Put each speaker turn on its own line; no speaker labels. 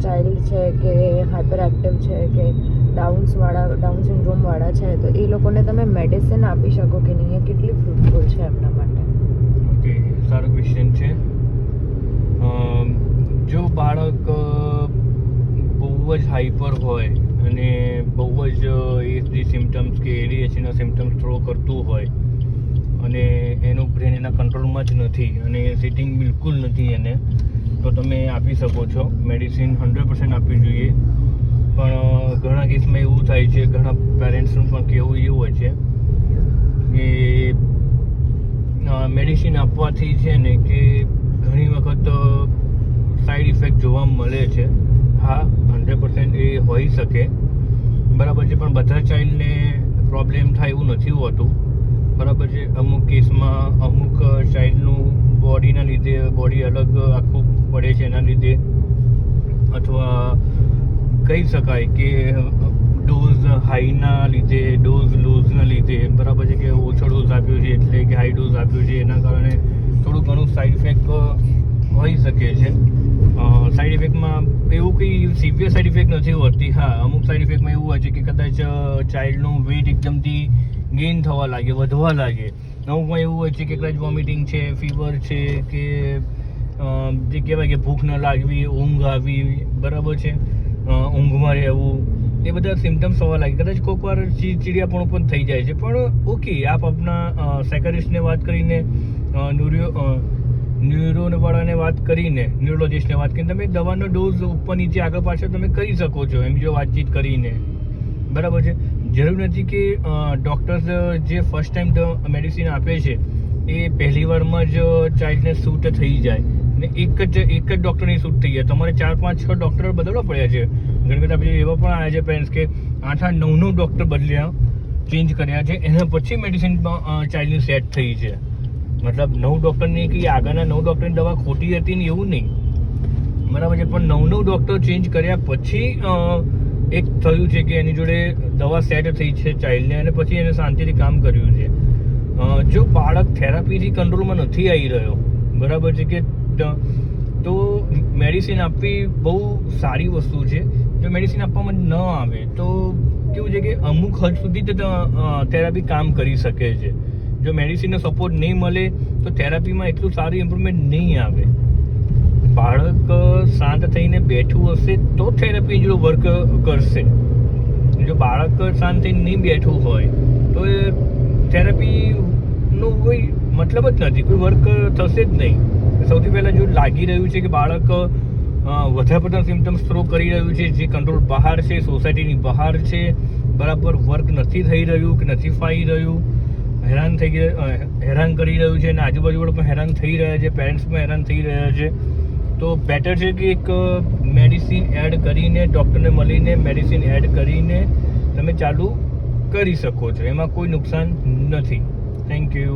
Child છે કે hyper active છે કે ડાઉન સિન્ડ્રોમવાળા છે, તો એ લોકોને તમે મેડિસિન આપી શકો કે નહીં, એ કેટલી ફ્રૂટફુલ છે એમના માટે?
ઓકે, સારો ક્વેશ્ચન છે. જો બાળક બહુ જ હાઈપર હોય અને બહુ જ એચડી સિમ્ટમ્સ કે એડીએચડીના સિમ્ટમ્સ થ્રો કરતું હોય અને એનું બ્રેન એના કંટ્રોલમાં જ નથી અને સિટિંગ બિલકુલ નથી એને, તો તમે આપી શકો છો મેડિસિન. 100% આપવી જોઈએ. પણ ઘણા કેસમાં એવું થાય છે, ઘણા પેરેન્ટ્સનું પણ કહેવું એવું હોય છે કે મેડિસિન આપવાથી છે ને કે ઘણી વખત સાઈડ ઇફેક્ટ જોવા મળે છે. હા, 100% એ હોઈ શકે, બરાબર છે, પણ બધા ચાઇલ્ડને પ્રોબ્લેમ થાય એવું નથી હોતું, બરાબર છે. અમુક કેસમાં અમુક ચાઇલ્ડનું બોડીના લીધે બોડી અલગ આખું પડે છે એના લીધે, અથવા કહી શકાય કે ડોઝ હાઈના લીધે, ડોઝ લૂઝના લીધે, બરાબર છે, કે ઓછો ડોઝ આપ્યો છે એટલે કે હાઈ ડોઝ આપ્યો છે એના કારણે થોડું ઘણું સાઈડ ઇફેક્ટ હોઈ શકે છે. સાઈડ ઇફેક્ટમાં એવું કંઈ સિવિયર સાઈડ ઇફેક્ટ નથી હોતી. હા, અમુક સાઈડ ઇફેક્ટમાં એવું હોય છે કે કદાચ ચાઇલ્ડનું વેઇટ એકદમથી ગેઇન થવા લાગે, વધવા લાગે. અમુકમાં એવું હોય છે કે કદાચ વોમિટિંગ છે, ફીવર છે, કે જે કહેવાય કે ભૂખ ન લાગવી, ઊંઘ આવી, બરાબર છે, ઊંઘમાં રહેવું, એ બધા સિમ્ટમ્સ થવા લાગે. કદાચ કોઈક વાર ચીડિયાપણું પણ થઈ જાય છે. પણ ઓકે, આપ આપના સાયકાટ્રિસ્ટને વાત કરીને, ન્યુરોવાળાને વાત કરીને, ન્યુરોલોજિસ્ટને વાત કરીને તમે દવાનો ડોઝ ઉપર નીચે આગળ પાછળ તમે કરી શકો છો એમ જો વાતચીત કરીને, બરાબર છે. જરૂર નથી કે ડૉક્ટર્સ જે ફર્સ્ટ ટાઈમ મેડિસિન આપે છે એ પહેલી વારમાં જ ચાઇલ્ડને સૂટ થઈ જાય ને એક જ ડૉક્ટરની સૂટ થઈ જાય. તમારે 4, 5, 6 ડૉક્ટર બદલવા પડ્યા છે. ઘણી વખત આપણે એવા પણ આવ્યા છે પેરેન્ટ્સ કે 8, 9 ડૉક્ટર બદલ્યા, ચેન્જ કર્યા છે, એના પછી મેડિસિન ચાઇલ્ડની સેટ થઈ છે. મતલબ 9 ડૉક્ટરની કે આગળના 9 ડૉક્ટરની દવા ખોટી હતી ને એવું નહીં, બરાબર છે, પણ 9 ડૉક્ટર ચેન્જ કર્યા પછી એક થયું છે કે એની જોડે દવા સેટ થઈ છે ચાઇલ્ડને અને પછી એને શાંતિથી કામ કર્યું છે. જો બાળક થેરાપીથી કંટ્રોલમાં નથી આવી રહ્યો, બરાબર છે, કે તો મેડિસિન આપવી બહુ સારી વસ્તુ છે. જો મેડિસિન આપવામાં ન આવે તો કેવું છે કે અમુક હદ સુધી જ થેરાપી કામ કરી શકે છે. જો મેડિસિનનો સપોર્ટ નહીં મળે તો થેરાપીમાં એટલું સારું ઇમ્પ્રુવમેન્ટ નહીં આવે. બાળક શાંત થઈને બેઠું હશે તો થેરાપી જો વર્ક કરશે. જો બાળક શાંત થઈને નહીં બેઠું હોય તો એ થેરાપીનો કોઈ મતલબ જ નથી, કોઈ વર્ક થશે જ નહીં. સૌથી પહેલાં જો લાગી રહ્યું છે કે બાળક વધારે પડતા સિમ્ટમ્સ થ્રો કરી રહ્યું છે, જે કંટ્રોલ બહાર છે, સોસાયટીની બહાર છે, બરાબર વર્ક નથી થઈ રહ્યું કે નથી ફાઈ રહ્યું, હેરાન કરી રહ્યું છે અને આજુબાજુવાળા પણ હેરાન થઈ રહ્યા છે, પેરેન્ટ્સ પણ હેરાન થઈ રહ્યા છે, તો બેટર છે કે એક મેડિસિન એડ કરીને, ડૉક્ટરને મળીને મેડિસિન એડ કરીને તમે ચાલુ કરી શકો છો. એમાં કોઈ નુકસાન નથી. Thank you.